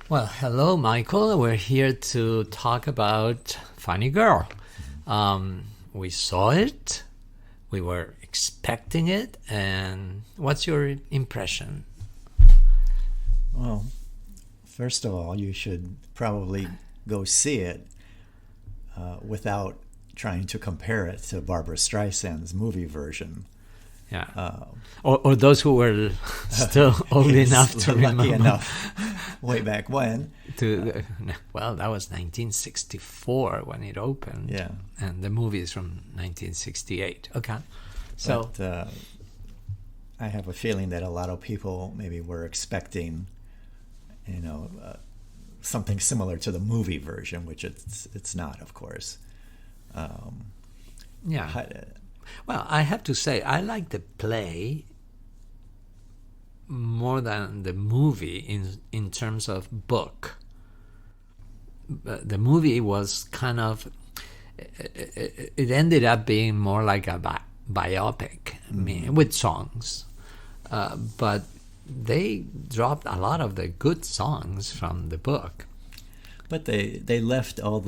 Well, hello, Michael. We're here to talk about Funny Girl. We saw it, we were expecting it, and what's your impression? Well, first of all, you should probably go see it without trying to compare it to Barbara Streisand's movie version. Yeah. Or those who were still old enough to lucky remember. enough, way back when. Well, that was 1964 when it opened. Yeah. And the movie is from 1968. Okay. So, But, I have a feeling that a lot of people maybe were expecting, something similar to the movie version, which it's not, of course. yeah. How- Well, I have to say, I like the play more than the movie in terms of book. The movie was kind of, it ended up being more like a biopic, I mean, with songs. But they dropped a lot of the good songs from the book. But they left all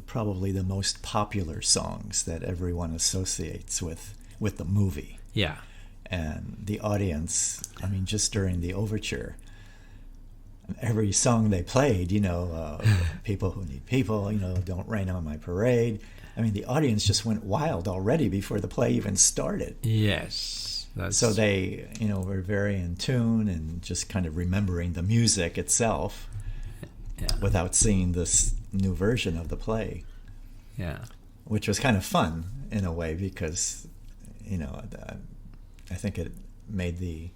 probably the most popular songs that everyone associates with the movie. Yeah. And the audience, I mean, just during the overture, every song they played, People Who Need People, Don't Rain on My Parade. I mean, the audience just went wild already before the play even started. Yes. So they, were very in tune and just kind of remembering the music itself. Yeah. Without seeing this new version of the play. Yeah. Which was kind of fun in a way because, I think it made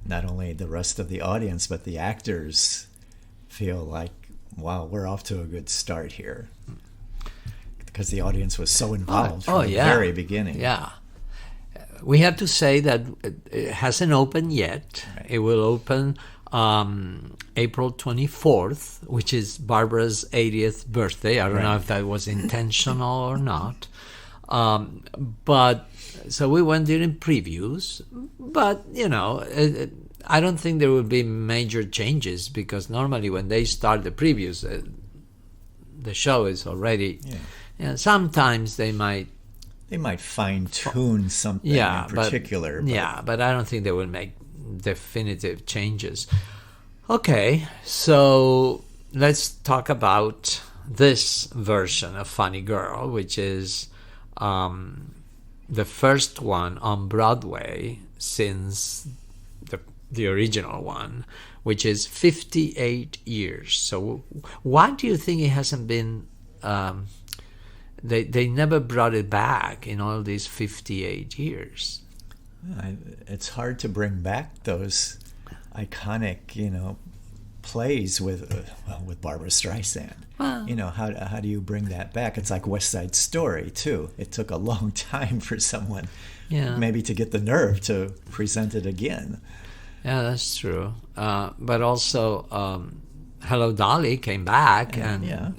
not only the rest of the audience, but the actors feel like, wow, we're off to a good start here. Because the audience was so involved from the very beginning. Yeah. We have to say that it hasn't opened yet. Right. It will open April 24th, which is Barbara's 80th birthday. I don't know if that was intentional or not. But so we went during previews, but I don't think there will be major changes because normally when they start the previews, the show is already. Yeah. Sometimes they might fine tune something in particular. But I don't think they will make definitive changes. Okay, so let's talk about this version of Funny Girl, which is the first one on Broadway since the original one, which is 58 years. So why do you think it hasn't been... They never brought it back in all these 58 years? It's hard to bring back those iconic, plays with Barbara Streisand. Well, how do you bring that back? It's like West Side Story too. It took a long time for someone, maybe to get the nerve to present it again. Yeah, that's true. But also, Hello Dolly came back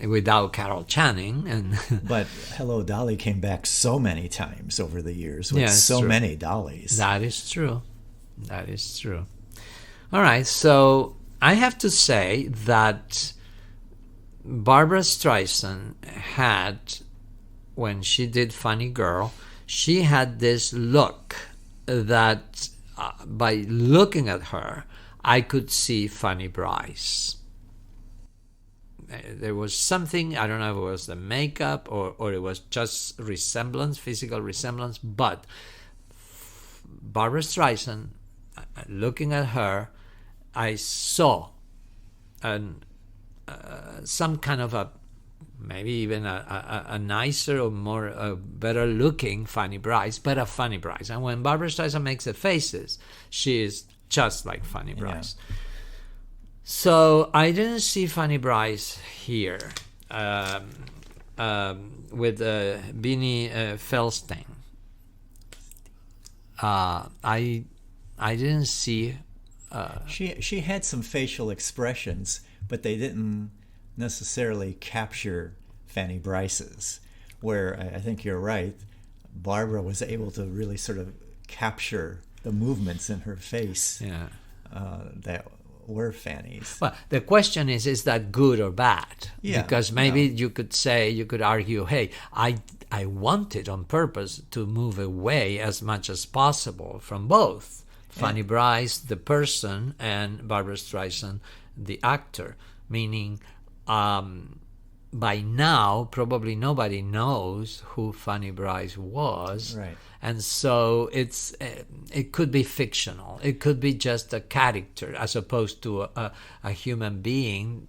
without Carol Channing, but Hello Dolly came back so many times over the years with so many dollies. That is true. That is true. All right, so I have to say that Barbara Streisand had, when she did Funny Girl, she had this look that by looking at her, I could see Fanny Brice. There was something, I don't know if it was the makeup or it was just resemblance, physical resemblance, but Barbara Streisand, looking at her, I saw some kind of maybe even a nicer or more better looking Fanny Brice, but a Fanny Brice. And when Barbara Streisand makes the faces, she is just like Fanny Brice. Yeah. So I didn't see Fanny Brice here with Beanie Feldstein. I didn't see. She had some facial expressions, but they didn't necessarily capture Fanny Brice's. Where I think you're right, Barbara was able to really sort of capture the movements in her face. Yeah. That were Fanny's. Well, the question is that good or bad? Yeah, Because maybe no. you could argue, hey, I wanted on purpose to move away as much as possible from both Fanny Brice, the person, and Barbara Streisand, the actor. Meaning, by now, probably nobody knows who Fanny Brice was. Right. And so it could be fictional. It could be just a character as opposed to a human being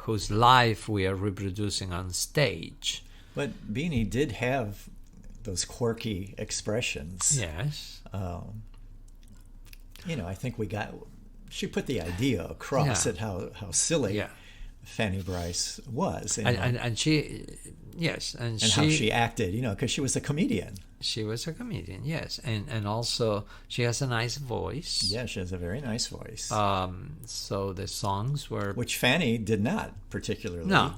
whose life we are reproducing on stage. But Beanie did have those quirky expressions. Yes. I think she put the idea across at how silly Fanny Brice was. And she, yes. And how she acted, because she was a comedian. She was a comedian, yes. And also she has a nice voice. Yeah, she has a very nice voice. So the songs were... Which Fanny did not particularly. No.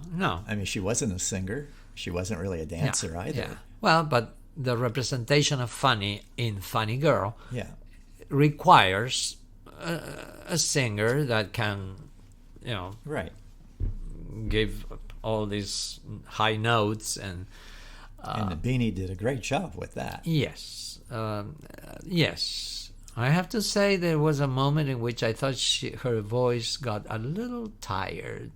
I mean, she wasn't a singer. She wasn't really a dancer either. Yeah. Well, but the representation of Fanny in Funny Girl requires a singer that can, right, give all these high notes and the Beanie did a great job with that. Yes, yes. I have to say there was a moment in which I thought her voice got a little tired.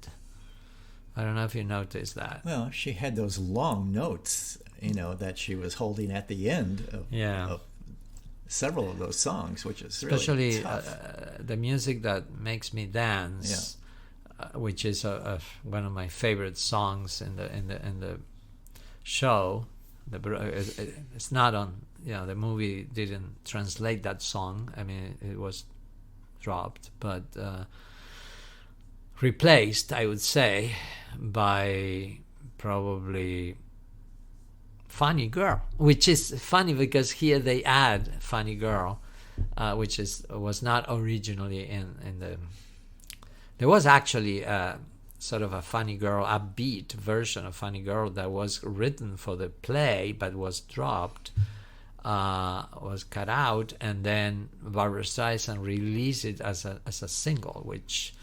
I don't know if you noticed that. Well, she had those long notes, that she was holding at the end of several of those songs, which is especially really tough. The music that makes me dance, which is one of my favorite songs in the show. It's not on. The movie didn't translate that song. I mean, it was dropped, but replaced, I would say, by probably Funny Girl, which is funny because here they add Funny Girl, which was not originally in the... There was actually sort of a Funny Girl, upbeat version of Funny Girl that was written for the play but was dropped, was cut out, and then Barbra Streisand released it as a single, which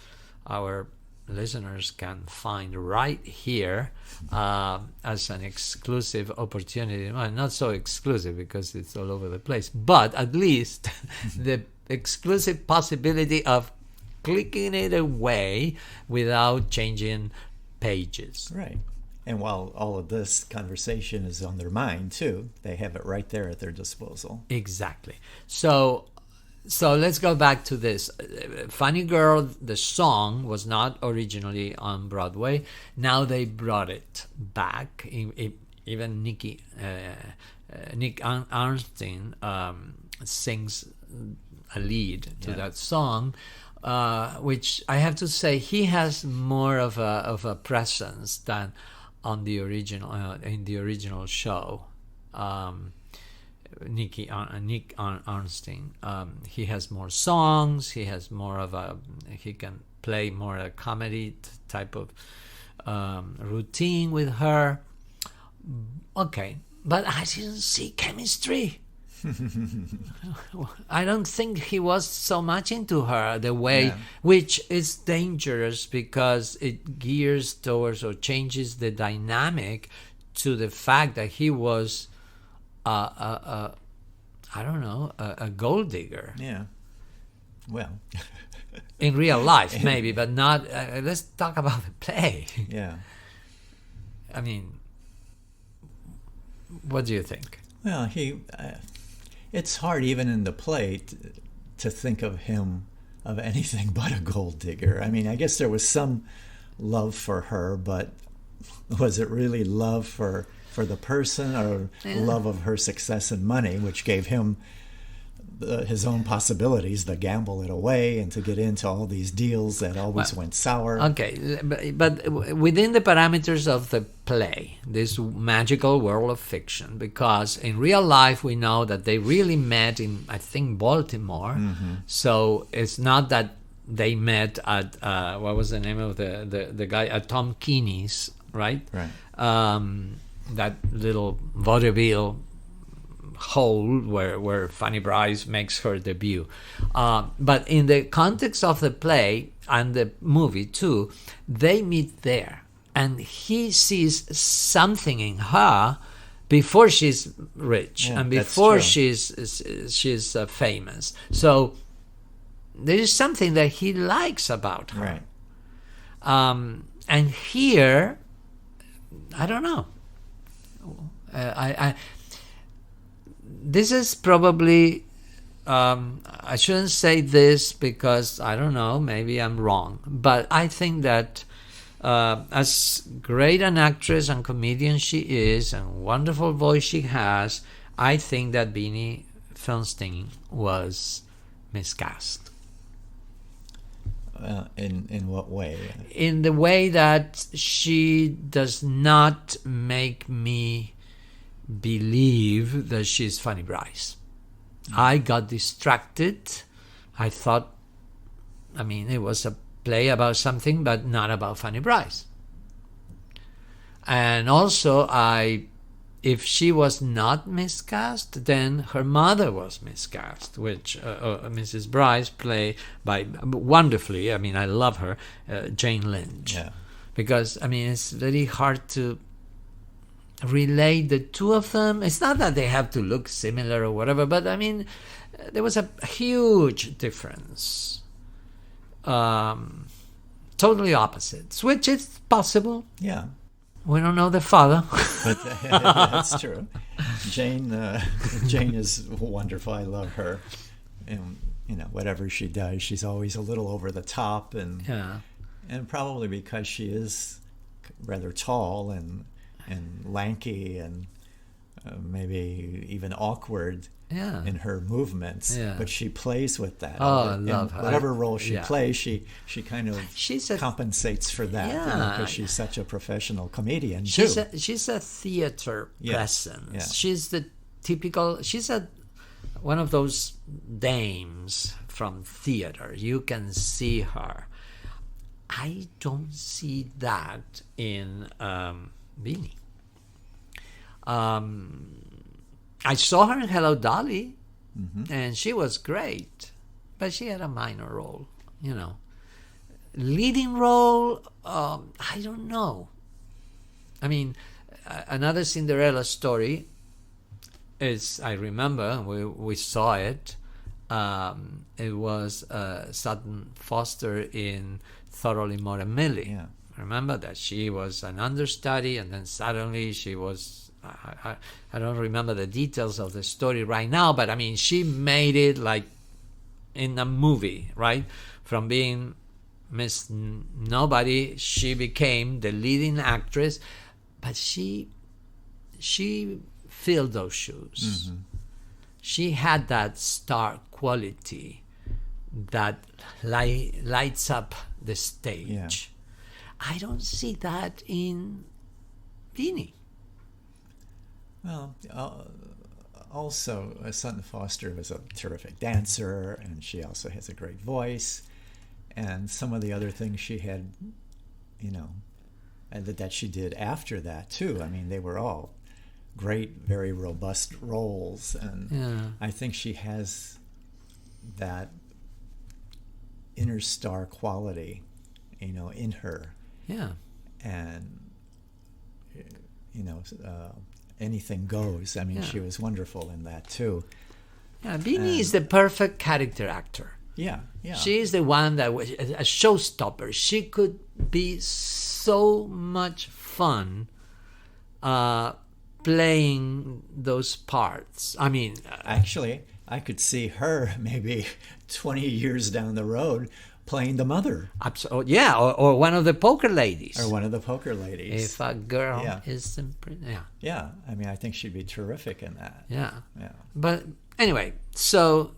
our listeners can find right here as an exclusive opportunity. Well, not so exclusive because it's all over the place, but at least the exclusive possibility of clicking it away without changing pages. Right. And while all of this conversation is on their mind too, they have it right there at their disposal. Exactly. So let's go back to this. Funny Girl, the song, was not originally on Broadway. Now they brought it back. Even Nick Arnstein sings a lead to that song, which I have to say he has more of a presence than on the original in the original show. Nick Arnstein. He has more songs. He has more of he can play more a comedy type of routine with her. Okay, but I didn't see chemistry. I don't think he was so much into her the way, which is dangerous because it gears towards or changes the dynamic to the fact that he was I don't know, a gold digger. Yeah. Well, in real life maybe, but not. Let's talk about the play. Yeah. I mean, what do you think? Well, it's hard even in the play to think of him of anything but a gold digger. I mean, I guess there was some love for her, but was it really love for the person or love of her success and money, which gave him his own possibilities to gamble it away and to get into all these deals that always went sour. Okay, but within the parameters of the play, this magical world of fiction, because in real life we know that they really met in, I think, Baltimore. Mm-hmm. So it's not that they met at, what was the name of the guy, at Tom Keeney's, right? Right. That little vaudeville hole where Fanny Brice makes her debut. But in the context of the play and the movie too, they meet there, and he sees something in her before she's rich and before she's famous. So there is something that he likes about her. Right. And here, I don't know. This is probably, I shouldn't say this because I don't know, maybe I'm wrong, but I think that as great an actress and comedian she is, and wonderful voice she has, I think that Beanie Feldstein was miscast. In what way? In the way that she does not make me believe that she's Fanny Brice. I got distracted. I thought, I mean, it was a play about something, but not about Fanny Brice. And also, if she was not miscast, then her mother was miscast, which Mrs. Brice played by wonderfully. I mean, I love her, Jane Lynch. Yeah. Because, I mean, it's very hard to relate the two of them. It's not that they have to look similar or whatever, but I mean, there was a huge difference. Totally opposites, which is possible. Yeah. We don't know the father. But that's true. Jane is wonderful. I love her. And, you know, whatever she does, she's always a little over the top. And probably because she is rather tall and lanky and maybe even awkward in her movements, but she plays with that. I love her. Whatever role she plays, she kind of compensates for that because she's such a professional comedian too. She's a theater presence. Yeah. She's the typical. She's one of those dames from theater. You can see her. I don't see that in Beanie. I saw her in Hello, Dolly, and she was great, but she had a minor role, you know. Leading role, I don't know. I mean, another Cinderella story is, I remember, we saw it. It was Sutton Foster in Thoroughly Maud and Millie. Yeah. Remember that she was an understudy, and then suddenly she was. I don't remember the details of the story right now, but I mean, she made it like in a movie, right? From being Miss Nobody, she became the leading actress, but she filled those shoes. She had that star quality that lights up the stage. Yeah. I don't see that in Beanie. Well, also, Sutton Foster was a terrific dancer, and she also has a great voice. And some of the other things she had, you know, and that she did after that, too. I mean, they were all great, very robust roles. And I think she has that inner star quality, you know, in her. Yeah. And, you know, anything goes. I mean, she was wonderful in that too. Yeah, Beanie is the perfect character actor. Yeah. She is the one that was a showstopper. She could be so much fun playing those parts. I mean, actually, I could see her maybe 20 years down the road playing the mother. Absolutely, yeah, or one of the poker ladies. Or one of the poker ladies. If a girl is Yeah, I mean, I think she'd be terrific in that. Yeah. But anyway, so,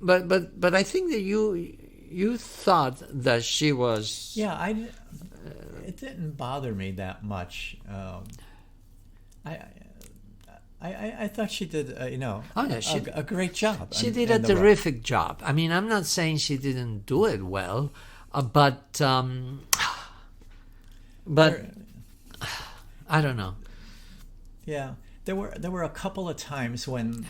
but I think that you thought that she was. Yeah, it didn't bother me that much. I thought she did, a great job. She did a terrific job. I mean, I'm not saying she didn't do it well, but I don't know. Yeah, there were a couple of times when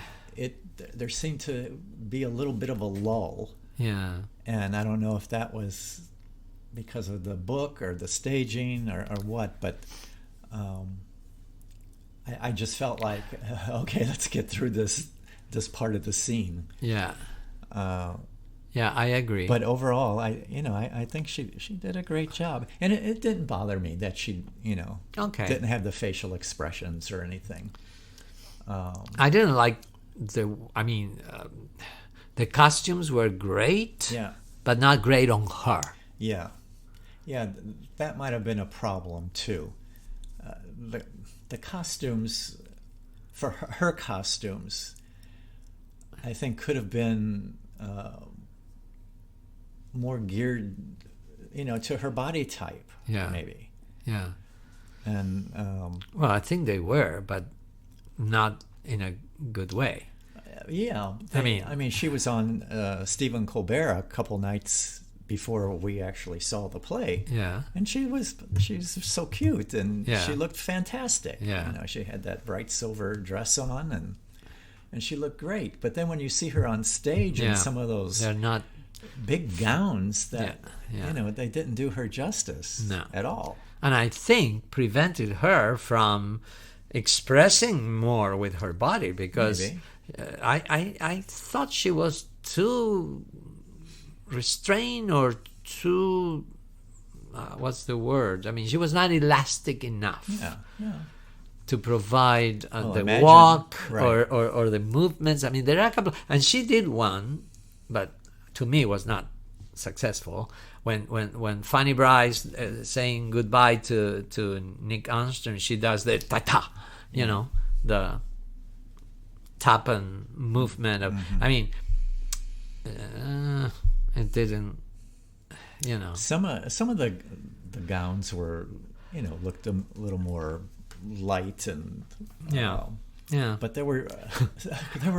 there seemed to be a little bit of a lull, Yeah. and I don't know if that was because of the book or the staging or what, but I just felt like, okay, let's get through this part of the scene. Yeah. Uh, Yeah, I agree. but overall, I think she did a great job, and it didn't bother me that she Okay. didn't have the facial expressions or anything. I didn't like the costumes were great, Yeah, but not great on her. yeah, yeah. That might have been a problem too. The costumes for her costumes, I think, could have been more geared, to her body type. Yeah. Maybe. Yeah. And Well, I think they were, but not in a good way. yeah, I mean- she was on Stephen Colbert a couple nights before we actually saw the play. Yeah. And she's so cute, and Yeah. she looked fantastic. Yeah. She had that bright silver dress on, and she looked great. But then when you see her on stage in Yeah. some of those They're not. big gowns, that Yeah. they didn't do her justice No. at all. And I think prevented her from expressing more with her body, because Maybe. I thought she was too restrained, or too what's the word? I mean, she was not elastic enough Yeah, yeah. to provide the imagine- walk right. or the movements. I mean, there are a couple, and she did one, but to me was not successful. When Fanny Bryce saying goodbye to Nick Armstrong, she does the ta-ta, the tap and movement of. I mean, it didn't, Some of the gowns were, looked a little more light and Yeah. Yeah. but there were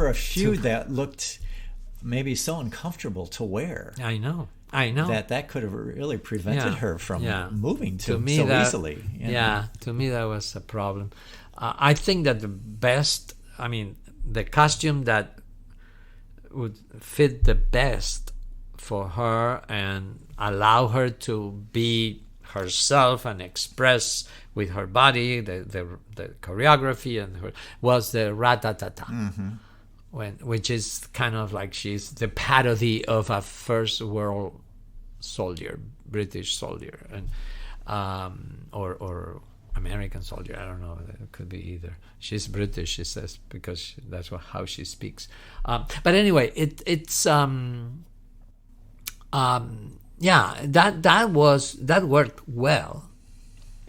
a few that looked maybe so uncomfortable to wear I know. that could have really prevented Yeah. her from Yeah. moving To so me, that, easily. Yeah, to me that was a problem. I think that the costume that would fit the best for her and allow her to be herself and express with her body the choreography and her was the ratatata, which is kind of like she's the parody of a first world soldier, British soldier, and or American soldier. I don't know. It could be either. She's British, she says, because that's how she speaks. But anyway, it's that worked well,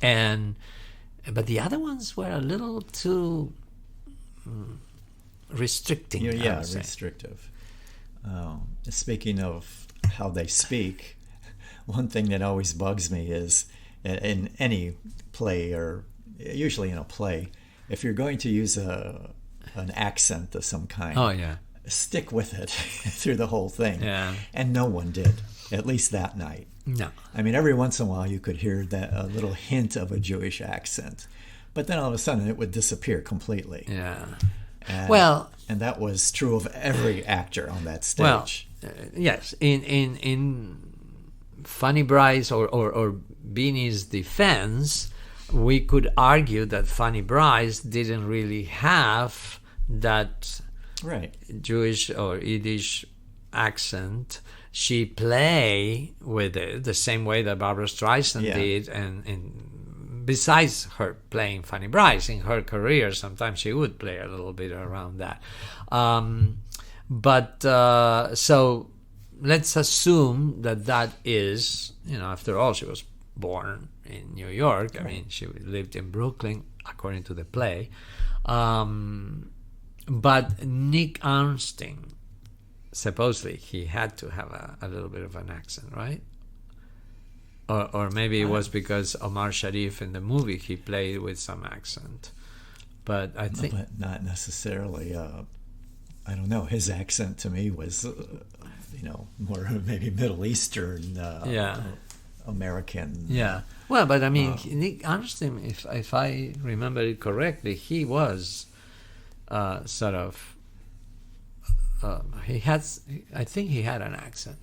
but the other ones were a little too restricting. I Yeah, would say. restrictive. Speaking of how they speak, one thing that always bugs me is in any play, or usually in a play, if you're going to use an accent of some kind, Oh yeah, stick with it through the whole thing. Yeah. And no one did, at least that night. no, I mean, every once in a while you could hear that a little hint of a Jewish accent, but then all of a sudden it would disappear completely. yeah. And, Well- and that was true of every actor on that Well, stage. yes, in Fanny Bryce or Beanie's defense, we could argue that Fanny Bryce didn't really have that Right. Jewish or Yiddish accent. She played with it the same way that Barbara Streisand Yeah. did, and besides her playing Fanny Bryce in her career, sometimes she would play a little bit around that. So let's assume that is, after all, she was born in New York. I mean, she lived in Brooklyn, according to the play. But Nick Armstrong, supposedly he had to have a little bit of an accent, right? Or maybe it was because Omar Sharif in the movie he played with some accent. But I think But not necessarily. I don't know. His accent to me was, more maybe Middle Eastern, American. yeah. Well, but I mean, Nick Armstrong, if I remember it correctly, he was sort of. I think he had an accent.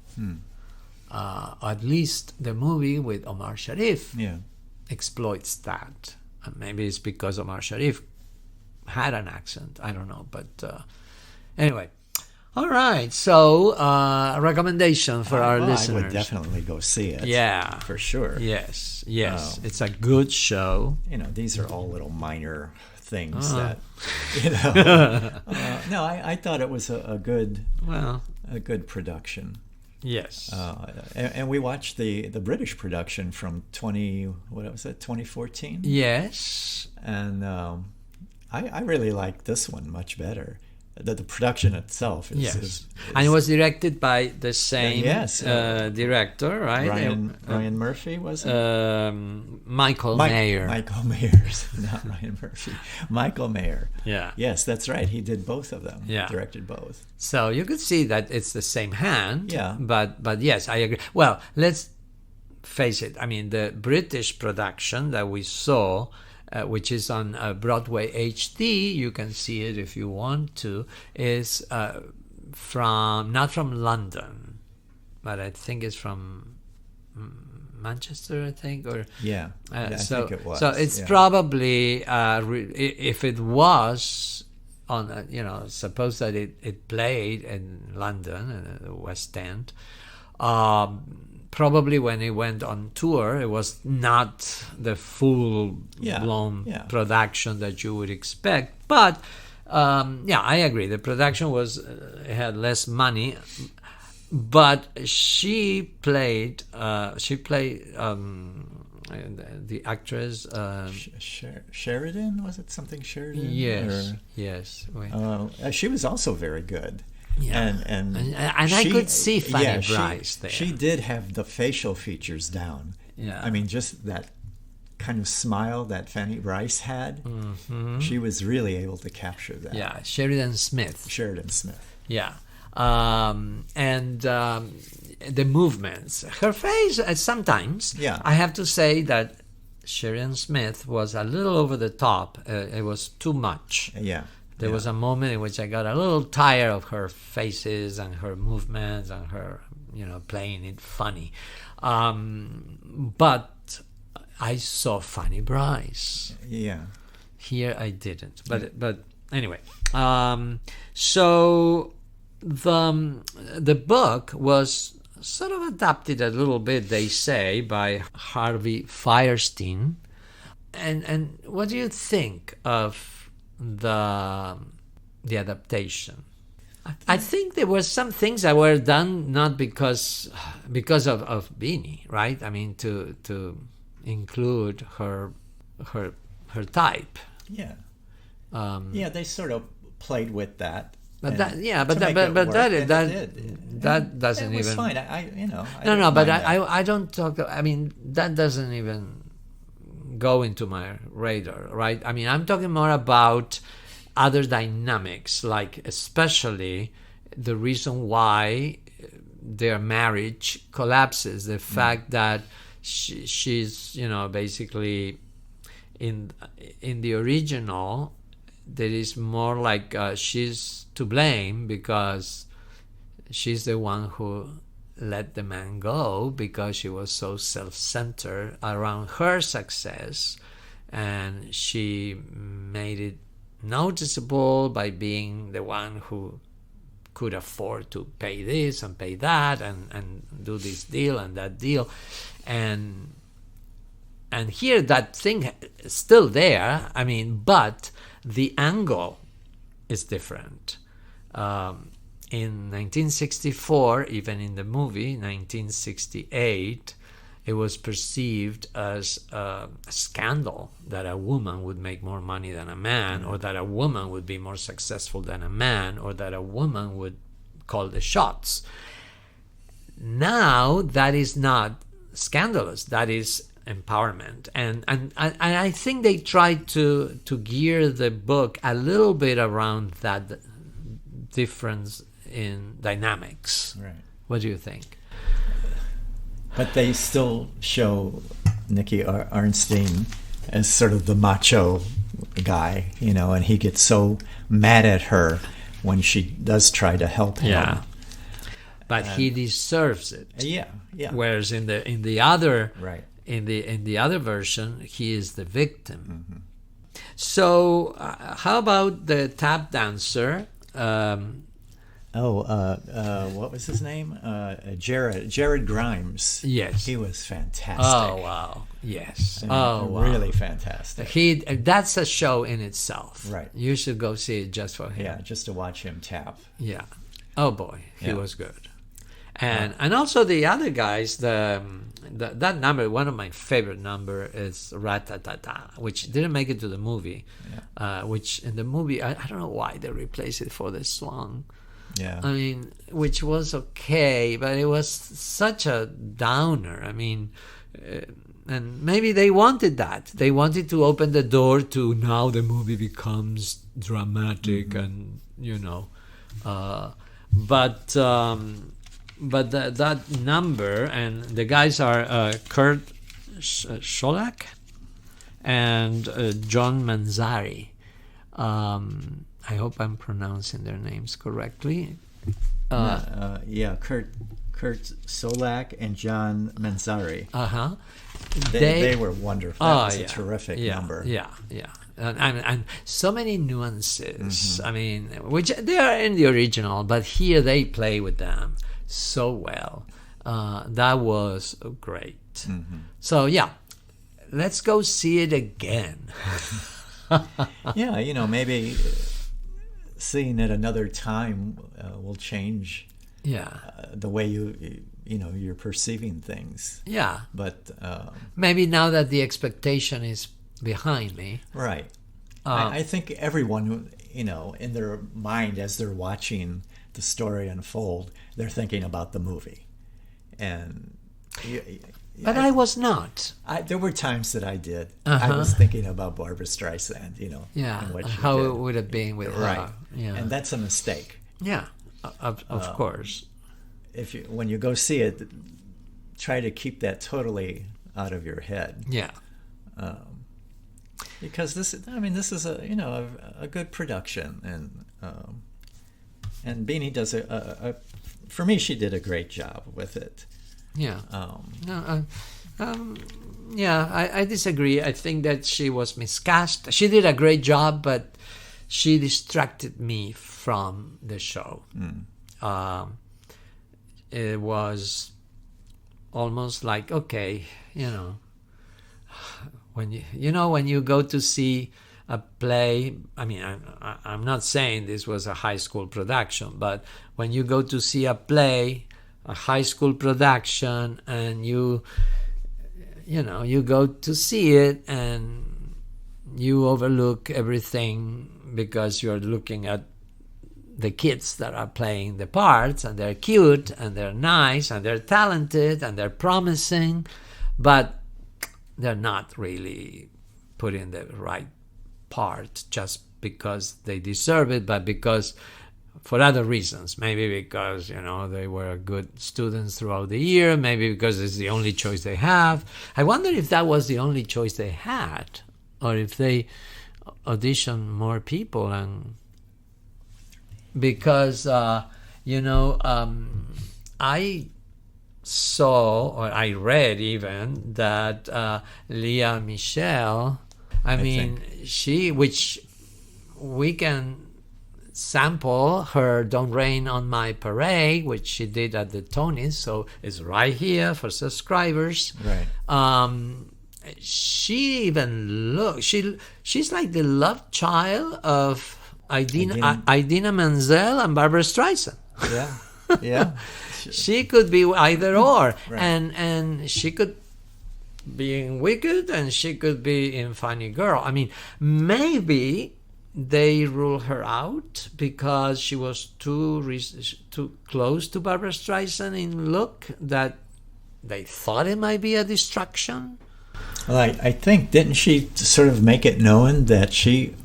At least the movie with Omar Sharif exploits that. Maybe it's because Omar Sharif had an accent. I don't know, but anyway. All right, so a recommendation for our listeners. I would definitely go see it. Yeah, for sure. Yes, it's a good show. These are all little minor things that no, I thought it was a good production. Yes, and we watched the British production from 2014. Yes, and I really like this one much better. The production itself is and it was directed by the same director, right? Ryan Murphy, was it? Michael Mayer. Michael Mayer, not Ryan Murphy. Michael Mayer. Yeah. Yes, that's right. He did both of them. Yeah. Directed both. So you could see that it's the same hand. Yeah. But yes, I agree. Well, let's face it. I mean, the British production that we saw, which is on Broadway HD, you can see it if you want to, is not from London, but I think it's from Manchester, I think, or I think it was. So it's probably if it was on, suppose that it played in London, in the West End. Probably when it went on tour, it was not the full-blown production that you would expect. But I agree. The production had less money, but she played the actress Sheridan. Was it something Sheridan? Yes. She was also very good. Yeah, and I could see Fanny Brice there. She did have the facial features down. Yeah, I mean, just that kind of smile that Fanny Brice had. Mm-hmm. She was really able to capture that. Yeah, Sheridan Smith. Yeah, and the movements, her face. Sometimes, I have to say that Sheridan Smith was a little over the top. It was too much. Yeah. There was a moment in which I got a little tired of her faces and her movements and her, playing it funny. But I saw Fanny Brice. Yeah. Here I didn't. But anyway. So the book was sort of adapted a little bit, they say, by Harvey Fierstein. And what do you think of the adaptation? I think there were some things that were done not because of Beanie, right? I mean, to include her type. Yeah. They sort of played with that. But that doesn't even. It was fine. I don't talk. I mean, that doesn't even go into my radar, right? I mean, I'm talking more about other dynamics, like especially the reason why their marriage collapses, the fact that she's, basically in the original, there is more like she's to blame because she's the one who let the man go because she was so self-centered around her success, and she made it noticeable by being the one who could afford to pay this and pay that and do this deal and that deal, and here that thing is still there. I mean, but the angle is different. In 1964, even in the movie 1968, it was perceived as a scandal that a woman would make more money than a man, or that a woman would be more successful than a man, or that a woman would call the shots. Now that is not scandalous. That is empowerment, and I think they tried to gear the book a little bit around that difference in dynamics. Right. What do you think? But they still show Nicky Arnstein as sort of the macho guy, you know, and he gets so mad at her when she does try to help him. Yeah. But he deserves it. Yeah, yeah. Whereas in the other Right. in the other version, he is the victim. So how about the tap dancer? What was his name? Jared Grimes. Yes. He was fantastic. Oh wow! Yes. I mean, really fantastic. That's a show in itself. Right. You should go see it just for him. Yeah, just to watch him tap. Yeah. Oh boy, he Yeah. was good. And also the other guys, that number, one of my favorite number is Ratatata, which didn't make it to the movie. Which in the movie, I don't know why they replaced it for the song. Yeah. I mean, which was okay, but it was such a downer. I mean, and maybe they wanted that. They wanted to open the door to now the movie becomes dramatic and, you know. But that number, and the guys are Kurt Scholak and John Manzari. I hope I'm pronouncing their names correctly. Kurt Solak and John Manzari. Uh-huh. They were wonderful. That was a terrific number. Yeah. And so many nuances. I mean, which they are in the original, but here they play with them so well. That was great. So yeah, let's go see it again. Yeah, you know, maybe seeing it another time will change the way you're perceiving things. Yeah. But maybe now that the expectation is behind me. Right. I think everyone, you know, in their mind as they're watching the story unfold, they're thinking about the movie. And but I was not. There were times that I did. Uh-huh. I was thinking about Barbra Streisand, you know. Yeah, and what she how did. it would have been with her. Yeah. And that's a mistake. Yeah, of course. When you go see it, try to keep that totally out of your head. Yeah. Because this is a good production, and Beanie does for me, she did a great job with it. Yeah. I disagree. I think that she was miscast. She did a great job, but she distracted me from the show. It was almost like, okay, you know, when you go to see a play, I mean, I'm not saying this was a high school production, but when you go to see a play, a high school production, and you go to see it and you overlook everything because you're looking at the kids that are playing the parts, and they're cute and they're nice and they're talented and they're promising, but they're not really put in the right part just because they deserve it, but because for other reasons. Maybe because, you know, they were good students throughout the year, maybe because it's the only choice they have. I wonder if that was the only choice they had, or if they auditioned more people. And because I saw, or I read even, that Leah Michelle, which we can sample her Don't Rain on My Parade, which she did at the Tonys, so it's right here for subscribers. Right. She even she's like the love child of Idina Menzel and Barbra Streisand. Yeah. She could be either or. Right. And she could be in Wicked and she could be in Funny Girl. I mean, maybe they ruled her out because she was too close to Barbra Streisand in look, that they thought it might be a distraction. Well, I think, didn't she sort of make it known that she,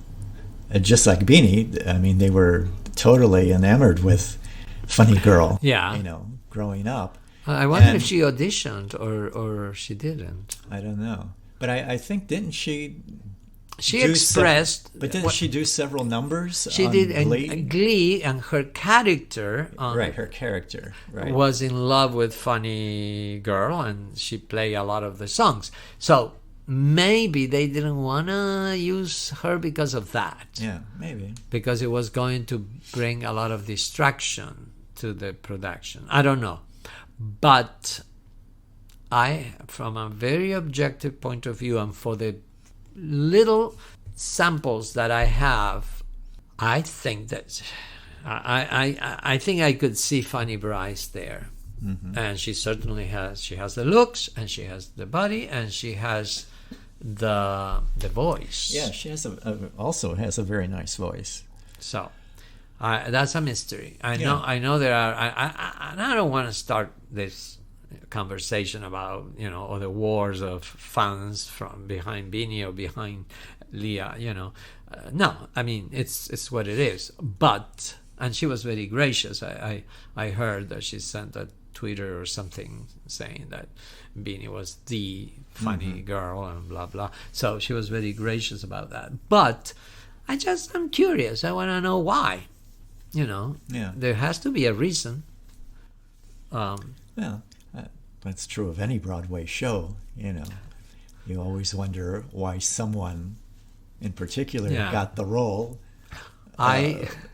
just like Beanie, I mean, they were totally enamored with Funny Girl. Yeah. You know, growing up. I wonder if she auditioned or she didn't. I don't know. But I think, didn't she she do expressed. But didn't she do several numbers? She on did Glee? in Glee, and her character Right, her character. Right. was in love with Funny Girl, and she played a lot of the songs. So maybe they didn't want to use her because of that. Yeah, maybe. Because it was going to bring a lot of distraction to the production. I don't know. But from a very objective point of view, and for the little samples that I have, I think that I think I could see Fanny Brice there. Mm-hmm. And she certainly has. She has the looks, and she has the body, and she has the voice. Yeah, she has also has a very nice voice. So that's a mystery. I know there are. I don't want to start this conversation about or the wars of fans from behind Beanie or behind Leah. No, I mean it's what it is. But and she was very gracious. I heard that she sent a Twitter or something saying that Beanie was the funny girl and blah blah. So she was very gracious about that. But I'm curious. I want to know why. Yeah. There has to be a reason. Well, that's true of any Broadway show. You always wonder why someone in particular got the role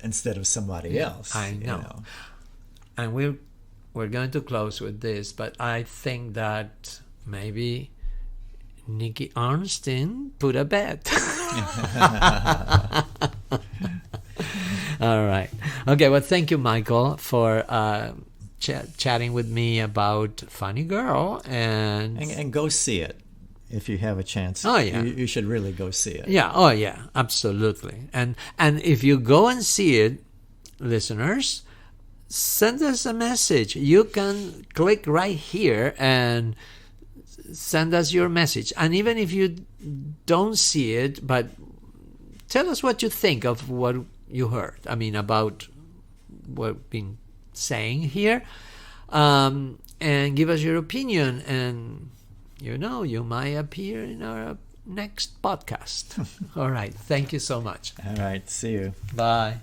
instead of somebody else. I know. And we're going to close with this, but I think that maybe Nicky Arnstein put a bet. All right. Okay, well, thank you, Michael, for chatting with me about Funny Girl. And go see it if you have a chance. Oh, yeah. You should really go see it. Yeah, oh, yeah, absolutely. And if you go and see it, listeners, send us a message. You can click right here and send us your message. And even if you don't see it, but tell us what you think of what you heard. I mean, about what we've been saying here. And give us your opinion. And, you might appear in our next podcast. All right. Thank you so much. All right. See you. Bye.